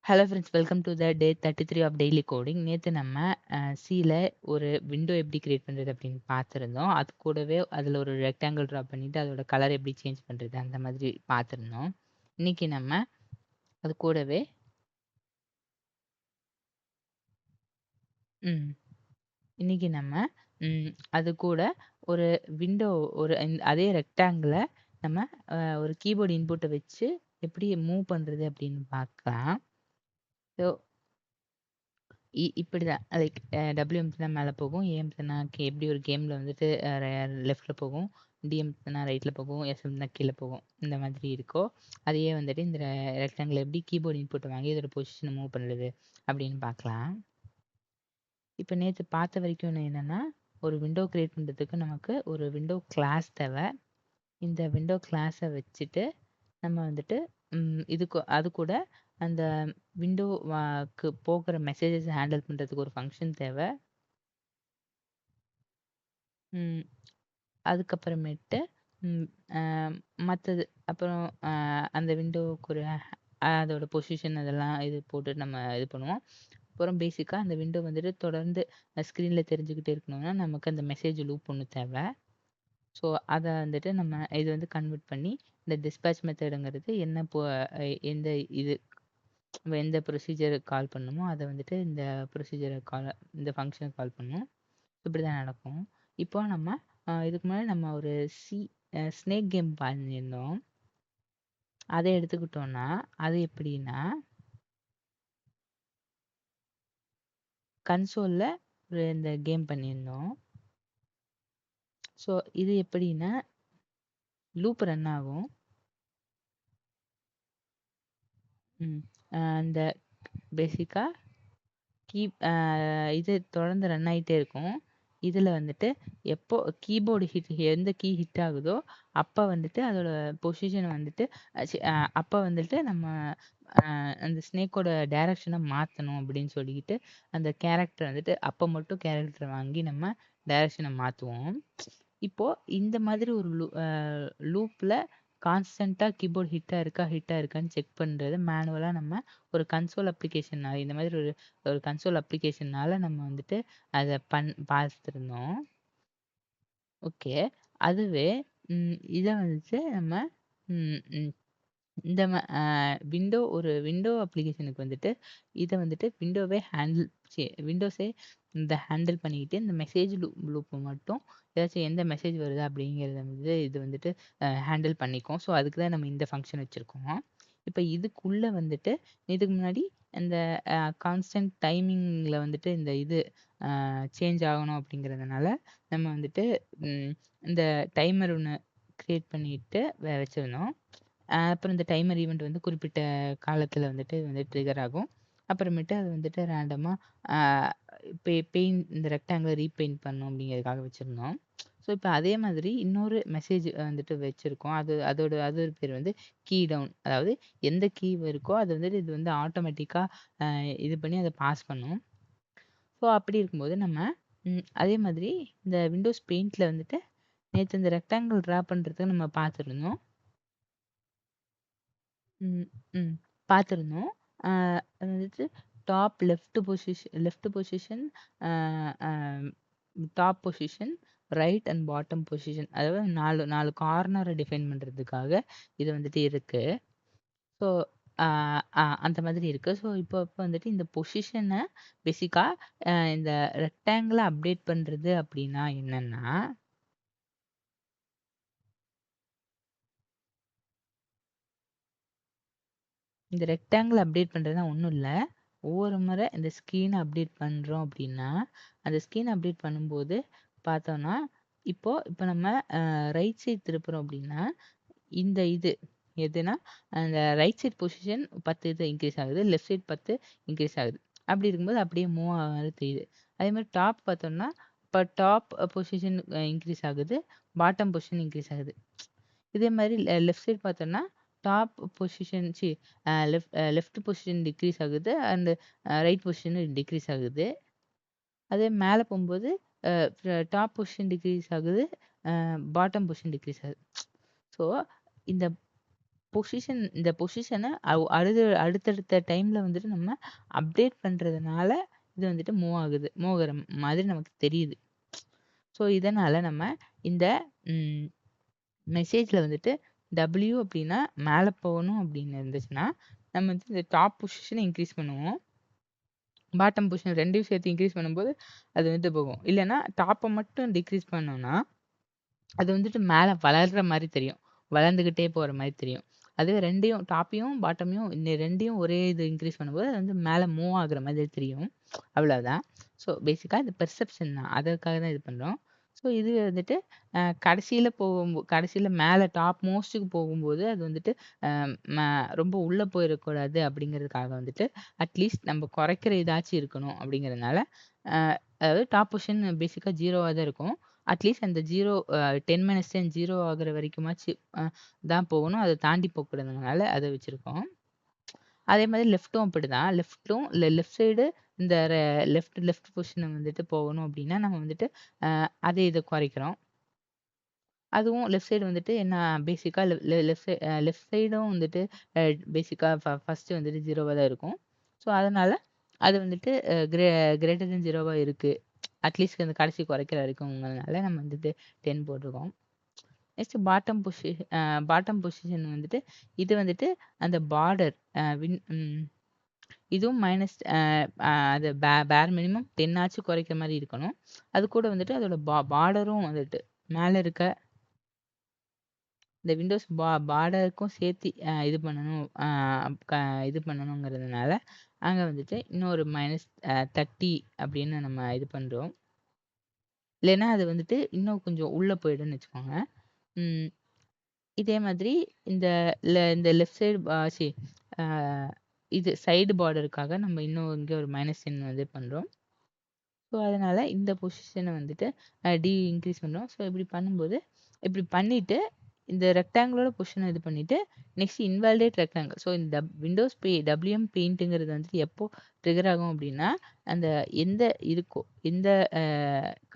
Hello friends, welcome to the day 33 of daily coding. நேற்று நம்ம சியில் ஒரு விண்டோ எப்படி கிரியேட் பண்ணுறது அப்படின்னு பார்த்துருந்தோம். அது கூடவே அதில் ஒரு ரெக்டாங்கிள் ட்ரா பண்ணிவிட்டு அதோட கலர் எப்படி சேஞ்ச் பண்ணுறது அந்த மாதிரி பார்த்துருந்தோம். இன்னைக்கு நம்ம அது கூடவே இன்னைக்கு நம்ம அது கூட ஒரு விண்டோ ஒரு அதே ரெக்டாங்கிளை நம்ம ஒரு கீபோர்டு இன்புட்டை வச்சு எப்படி மூவ் பண்ணுறது அப்படின்னு பார்க்கலாம். ஸோ இப்படிதான் லைக் டபிள்யூஎம்ஸ்னா மேலே போகும், ஏஎம்ஸ்னா எப்படி ஒரு கேமில் வந்துட்டு லெஃப்டில் போகும், டிஎம்ஸ்னா ரைட்டில் போகும், எஸ்எம்னா கீழே போகும். இந்த மாதிரி இருக்கோ அதையே வந்துட்டு இந்த ரெக்டாங்கிள் எப்படி கீபோர்டு இன்புட்டை வாங்கி இதோட பொசிஷனை மூவ் பண்ணுறது அப்படின்னு பார்க்கலாம். இப்போ நேற்று பார்த்த வரைக்கும் என்னென்னா, ஒரு விண்டோ க்ரியேட் பண்ணுறதுக்கு நமக்கு ஒரு விண்டோ கிளாஸ் தேவை. இந்த விண்டோ கிளாஸை வச்சுட்டு நம்ம வந்துட்டு அது கூட அந்த விண்டோக்கு போகிற மெசேஜஸ் ஹேண்டில் பண்ணுறதுக்கு ஒரு ஃபங்க்ஷன் தேவை. அதுக்கப்புறமேட்டு மற்றது அப்புறம் அந்த விண்டோவுக்கு ஒரு அதோட பொசிஷன் அதெல்லாம் இது போட்டு நம்ம இது பண்ணுவோம். அப்புறம் பேசிக்காக அந்த விண்டோ வந்துட்டு தொடர்ந்து ஸ்க்ரீனில் தெரிஞ்சுக்கிட்டே இருக்கணும்னா நமக்கு அந்த மெசேஜ் லூப் ஒன்று தேவை. ஸோ அதை வந்துட்டு நம்ம இது வந்து கன்வெர்ட் பண்ணி இந்த டிஸ்பேட்ச் மெத்தடுங்கிறது என்ன எந்த இது எந்த ப்ரொசீஜர் கால் பண்ணணுமோ அதை வந்துட்டு இந்த ப்ரொசீஜரை இந்த ஃபங்க்ஷனை கால் பண்ணணும். இப்படி தான் நடக்கும். இப்போ நம்ம இதுக்கு முன்னாடி நம்ம ஒரு ஸ்னேக் கேம் பண்ணியிருந்தோம். அதை எடுத்துக்கிட்டோம்னா அது எப்படின்னா, கன்சோலில் ஒரு இந்த கேம் பண்ணியிருந்தோம். ஸோ இது எப்படின்னா லூப் ரன் ஆகும். அந்த பேசிக்காக இது தொடர்ந்து ரன் ஆகிட்டே இருக்கும். இதில் வந்துட்டு எப்போ கீபோர்டு எந்த கீ ஹிட் ஆகுதோ அப்போ வந்துட்டு அதோட பொசிஷனை வந்துட்டு அப்போ வந்துட்டு நம்ம அந்த ஸ்னேக்கோட டைரக்ஷனை மாற்றணும் அப்படின்னு சொல்லிக்கிட்டு அந்த கேரக்டர் வந்துட்டு அப்போ மட்டும் கேரக்டரை வாங்கி நம்ம டைரக்ஷனை மாற்றுவோம். இப்போது இந்த மாதிரி ஒரு லூப்பில் கான்ஸ்டண்ட்டாக கீபோர்டு ஹிட்டாக இருக்கான்னு செக் பண்ணுறது மேனுவலாக நம்ம ஒரு கன்சோல் அப்ளிகேஷனால் இந்த மாதிரி ஒரு கன்சோல் அப்ளிகேஷனால் நம்ம வந்துட்டு அதை பார்த்துருந்தோம். ஓகே, அதுவே இதை வந்துட்டு நம்ம இந்த ஒரு விண்டோ அப்ளிகேஷனுக்கு வந்துட்டு இதை வந்துட்டு விண்டோஸே இந்த ஹேண்டில் பண்ணிக்கிட்டு இந்த மெசேஜ் லூப்பை மட்டும் ஏதாச்சும் எந்த மெசேஜ் வருதா அப்படிங்கிறத வந்து இது வந்துட்டு ஹேண்டில் பண்ணிக்கும். ஸோ அதுக்கு தான் நம்ம இந்த ஃபங்க்ஷன் வச்சுருக்கோம். இப்போ இதுக்குள்ளே வந்துட்டு இதுக்கு முன்னாடி இந்த கான்ஸ்டன்ட் டைமிங்கில் வந்துட்டு இந்த இது சேஞ்ச் ஆகணும் அப்படிங்கிறதுனால நம்ம வந்துட்டு இந்த டைமர் ஒன்று க்ரியேட் பண்ணிட்டு வச்சுருந்தோம். அப்புறம் இந்த டைமர் ஈவெண்ட் வந்து குறிப்பிட்ட காலத்தில் வந்துட்டு ட்ரிகர் ஆகும். அப்புறமேட்டு அது வந்துட்டு ரேண்டமாக இந்த ரெக்டாங்கிளை ரீபெயிண்ட் பண்ணும் அப்படிங்கிறதுக்காக வச்சுருந்தோம். ஸோ இப்போ அதே மாதிரி இன்னொரு மெசேஜ் வந்துட்டு வச்சுருக்கோம். அது ஒரு பேர் வந்து கீ டவுன். அதாவது எந்த கீ இருக்கோ அது வந்துட்டு இது வந்து ஆட்டோமேட்டிக்காக இது பண்ணி அதை பாஸ் பண்ணும். ஸோ அப்படி இருக்கும்போது நம்ம அதே மாதிரி இந்த விண்டோஸ் பெயிண்டில் வந்துட்டு நேற்று இந்த ரெக்டாங்கிள் ட்ரா பண்ணுறதுக்கு நம்ம பார்த்துருந்தோம். பார்த்துருந்தோம். அது வந்துட்டு top left position, top position, right and bottom position, அதாவது 4 கார்னரை டிஃபைன் பண்ணுறதுக்காக இது வந்துட்டு இருக்குது. ஸோ அந்த மாதிரி இருக்குது. ஸோ இப்போ வந்துட்டு இந்த பொசிஷனை பேசிக்காக இந்த ரெக்டாங்கிளை அப்டேட் பண்ணுறது அப்படின்னா என்னென்னா, இந்த ரெக்டாங்கிள் அப்டேட் பண்ணுறதுனா ஒன்றும் இல்லை. ஒவ்வொரு முறை இந்த ஸ்க்ரீனை அப்டேட் பண்ணுறோம் அப்படின்னா அந்த ஸ்க்ரீனை அப்டேட் பண்ணும்போது பார்த்தோன்னா இப்போ நம்ம ரைட் சைட் திருப்புறோம் அப்படின்னா இந்த இது எதுனா அந்த ரைட் சைட் பொசிஷன் 10 இது இன்க்ரீஸ் ஆகுது, லெஃப்ட் சைட் 10 இன்க்ரீஸ் ஆகுது. அப்படி இருக்கும்போது அப்படியே மூவ் ஆகிறது தெரியுது. அதே மாதிரி டாப் பார்த்தோம்னா இப்போ டாப் பொசிஷன் இன்க்ரீஸ் ஆகுது, பாட்டம் பொசிஷன் இன்க்ரீஸ் ஆகுது. இதே மாதிரி லெஃப்ட் சைட் பார்த்தோம்னா top position left position decrease ஆகுது அண்ட் ரைட் பொசிஷன் டிக்ரீஸ் ஆகுது. அதே மேலே போகும்போது டாப் பொசிஷன் டிக்ரீஸ் ஆகுது, பாட்டம் பொசிஷன் டிக்ரீஸ் ஆகுது. ஸோ இந்த இந்த பொசிஷனை அடுத்தடுத்த டைமில் வந்துட்டு நம்ம அப்டேட் பண்ணுறதுனால இது வந்துட்டு மூவ் ஆகிற மாதிரி நமக்கு தெரியுது. ஸோ இதனால் நம்ம இந்த மெசேஜில் வந்துட்டு W அப்படின்னா மேலே போகணும் அப்படின்னு இருந்துச்சுன்னா நம்ம வந்து இந்த டாப் பொசிஷனை இன்க்ரீஸ் பண்ணுவோம். பாட்டம் பொசிஷன் ரெண்டையும் சேர்த்து இன்க்ரீஸ் பண்ணும்போது அது வந்துட்டு போகும். இல்லைன்னா டாப்பை மட்டும் டிக்ரீஸ் பண்ணோம்னா அது வந்துட்டு மேலே வளர்கிற மாதிரி தெரியும், வளர்ந்துக்கிட்டே போகிற மாதிரி தெரியும். அதுவே ரெண்டையும் டாப்பையும் பாட்டமையும் இந்த ரெண்டையும் ஒரே இது இன்க்ரீஸ் பண்ணும்போது அது வந்து மேலே மூவ் ஆகுற மாதிரி தெரியும். அவ்வளோதான். ஸோ பேசிக்காக இந்த பெர்செப்ஷன் தான், அதற்காக தான் இது பண்ணுறோம். ஸோ இது வந்துட்டு கடைசியில் மேலே டாப் மோஸ்ட்டுக்கு போகும்போது அது வந்துட்டு ரொம்ப உள்ளே போயிடக்கூடாது அப்படிங்கிறதுக்காக வந்துட்டு அட்லீஸ்ட் நம்ம குறைக்கிற ஏதாச்சும் இருக்கணும் அப்படிங்கிறதுனால அதாவது டாப் பொசிஷன் பேசிக்காக 0வாக தான் இருக்கும். அட்லீஸ்ட் அந்த 10 - 10 0 ஆகுற வரைக்குமாச்சு தான் போகணும், அதை தாண்டி போகக்கூடாதுனால அதை வச்சுருக்கோம். அதே மாதிரி லெஃப்ட்டும் அப்படி தான். லெஃப்ட் சைடு இந்த லெஃப்ட் பொசிஷனை வந்துட்டு போகணும் அப்படின்னா நம்ம வந்துட்டு அதை இதை குறைக்கிறோம். அதுவும் லெஃப்ட் சைடு வந்துட்டு என்ன பேசிக்காக லெஃப்ட் சைடும் வந்துட்டு பேசிக்காக ஃபஸ்ட்டு வந்துட்டு 0வாக தான் இருக்கும். ஸோ அதனால் அது வந்துட்டு கிரேட்டர் தென் 0வாக இருக்குது, அட்லீஸ்ட் அந்த கடைசி குறைக்கிற வரைக்கும்ங்கிறதுனால நம்ம வந்துட்டு 10 போட்டிருக்கோம். நெக்ஸ்ட் பாட்டம் பொசிஷன் வந்துட்டு இது வந்துட்டு அந்த பார்டர் இதுவும் மைனஸ் அது பேர் மினிமம் 10 ஆச்சு குறைக்கிற மாதிரி இருக்கணும். அது கூட வந்துட்டு அதோட பார்டரும் வந்துட்டு மேலே இருக்க இந்த விண்டோஸ் பார்டருக்கும் சேர்த்து இது பண்ணணும் இது பண்ணணுங்கிறதுனால அங்கே வந்துட்டு இன்னொரு -30 அப்படின்னு நம்ம இது பண்ணுறோம். இல்லைன்னா அது வந்துட்டு இன்னும் கொஞ்சம் உள்ளே போயிடும்னு வச்சுக்கோங்க. இதே மாதிரி இந்த லெஃப்ட் சைடு இது சைடு பார்டருக்காக நம்ம இன்னும் இங்கே ஒரு -10 வந்து பண்ணுறோம். ஸோ அதனால் இந்த பொசிஷனை வந்துட்டு இன்க்ரீஸ் பண்ணுறோம். ஸோ இப்படி பண்ணும்போது இப்படி பண்ணிவிட்டு இந்த ரெக்டாங்கிளோட பொசிஷனை இது பண்ணிவிட்டு நெக்ஸ்ட் இன்வாலிடேட் ரெக்டாங்கிள். ஸோ இந்த விண்டோஸ் WM பெயிண்ட்டுங்கிறது வந்துட்டு எப்போ ட்ரிகர் ஆகும் அப்படின்னா அந்த எந்த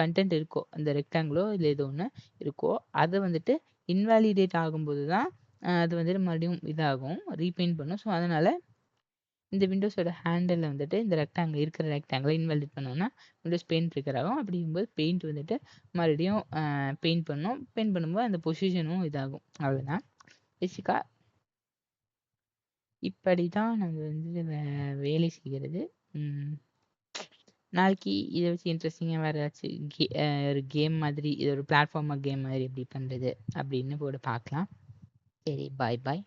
கண்டென்ட் இருக்கோ அந்த ரெக்டாங்கிளோ இல்லை ஏதோ ஒன்று இருக்கோ அதை வந்துட்டு இன்வாலிடேட் ஆகும்போது தான் அது வந்துட்டு மறுபடியும் இதாகும், ரீபெயிண்ட் பண்ணும். ஸோ அதனால் இந்த விண்டோஸோட ஹேண்டில் வந்துட்டு இந்த இருக்கிற ரெக்டாங்கிளை இன்வாலிடேட் பண்ணோம்னா விண்டோஸ் பெயிண்ட் ட்ரிகர் ஆகும். அப்படிங்கும்போது பெயிண்ட் வந்துட்டு மறுபடியும் பெயிண்ட் பண்ணும்போது அந்த பொசிஷனும் இதாகும். அவ்வளோதான். பேசிக்காக இப்படி தான் நம்ம வந்து வேலை செய்கிறது. நாளைக்கு இதை வச்சு இன்ட்ரெஸ்டிங்காக வேறு ஏதாச்சும் ஒரு கேம் மாதிரி, இது ஒரு பிளாட்ஃபார்மாக கேம் மாதிரி எப்படி பண்ணுறது அப்படின்னு போட்டு பார்க்கலாம். சரி, பாய்.